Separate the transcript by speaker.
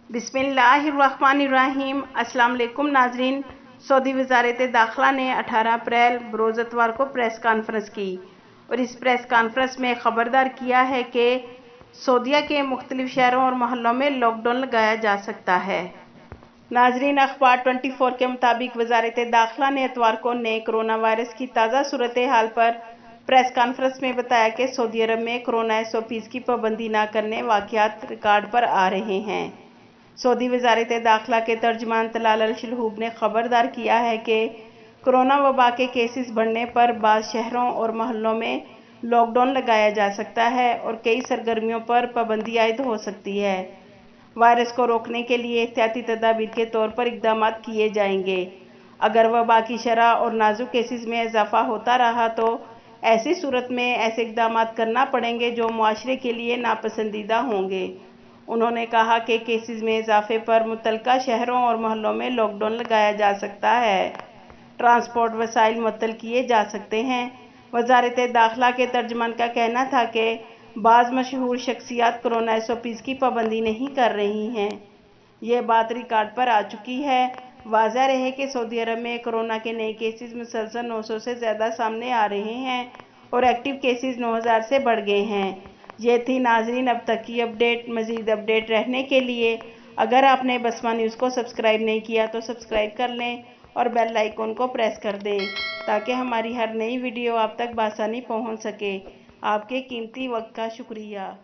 Speaker 1: बिस्मिल्लाहिर्रहमानिर्रहीम। अस्सलाम वालेकुम नाजरीन। सऊदी वजारत दाखिला ने 18 अप्रैल बरोज़ इतवार को प्रेस कॉन्फ्रेंस की और इस प्रेस कॉन्फ्रेंस में ख़बरदार किया है कि सऊदीया के मुख्तलिफ शहरों और मोहल्लों में लॉकडाउन लगाया जा सकता है। नाजरीन, अखबार 24 के मुताबिक वजारत दाखिला ने इतवार को नए कोरोना वायरस की ताज़ा सूरत हाल पर प्रेस कॉन्फ्रेंस में बताया कि सऊदी अरब में कोरोना SOPs की पाबंदी न करने वाक़यात रिकॉर्ड पर आ रहे हैं। सऊदी वजारत दाखिला के तर्जमान तलाल अल-शलहूब ने खबरदार किया है कि कोरोना वबा के केसेस बढ़ने पर बाज़ शहरों और मोहल्लों में लॉकडाउन लगाया जा सकता है और कई सरगर्मियों पर पाबंदी आयद हो सकती है। वायरस को रोकने के लिए एहतियाती तदाबीर के तौर पर इक़दाम किए जाएंगे। अगर वबा की शरह और नाजुक केसेस में इजाफा होता रहा तो ऐसी सूरत में ऐसे इक़दाम करना पड़ेंगे जो मुआशरे के लिए नापसंदीदा होंगे। उन्होंने कहा कि केसेस में इजाफे पर मुतल्लिका शहरों और मोहल्लों में लॉकडाउन लगाया जा सकता है। ट्रांसपोर्ट वसाइल मुअत्तल किए जा सकते हैं। वजारत दाखिला के तर्जमान का कहना था कि बाज़ मशहूर शख्सियात कोरोना SOPs की पाबंदी नहीं कर रही हैं। ये बात रिकॉर्ड पर आ चुकी है। वाज़ह रहे कि सऊदी अरब में कोरोना के नए केसेस मुसलसल 900 से ज़्यादा सामने आ रहे हैं और एक्टिव केसेस 9000 से बढ़ गए हैं। ये थी नाजरीन अब तक की अपडेट। मज़ीद अपडेट रहने के लिए अगर आपने बसमा न्यूज़ को सब्सक्राइब नहीं किया तो सब्सक्राइब कर लें और बेल आइकन को प्रेस कर दें ताकि हमारी हर नई वीडियो आप तक बआसानी पहुंच सके। आपके कीमती वक्त का शुक्रिया।